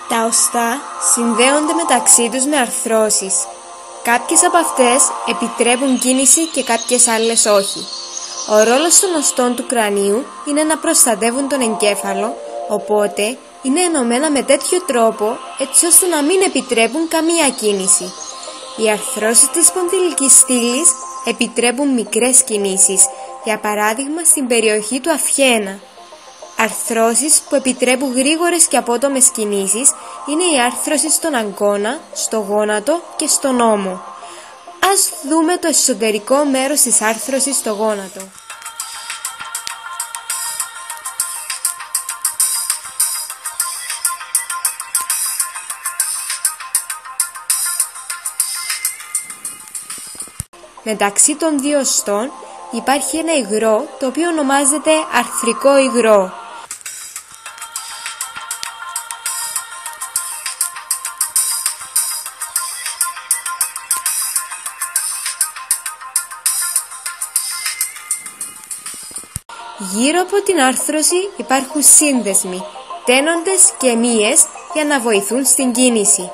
Τα οστά συνδέονται μεταξύ τους με αρθρώσεις. Κάποιες από αυτές επιτρέπουν κίνηση και κάποιες άλλες όχι. Ο ρόλος των οστών του κρανίου είναι να προστατεύουν τον εγκέφαλο, οπότε είναι ενωμένα με τέτοιο τρόπο έτσι ώστε να μην επιτρέπουν καμία κίνηση. Οι αρθρώσεις της σπονδυλικής στήλης επιτρέπουν μικρές κινήσεις, για παράδειγμα στην περιοχή του αυχένα. Αρθρώσεις που επιτρέπουν γρήγορες και απότομες κινήσεις είναι η άρθρωση στον αγκώνα, στο γόνατο και στον ώμο. Ας δούμε το εσωτερικό μέρος της άρθρωσης στο γόνατο. Μεταξύ των δύο οστών υπάρχει ένα υγρό το οποίο ονομάζεται αρθρικό υγρό. Γύρω από την άρθρωση υπάρχουν σύνδεσμοι, τένοντες και μύες για να βοηθούν στην κίνηση.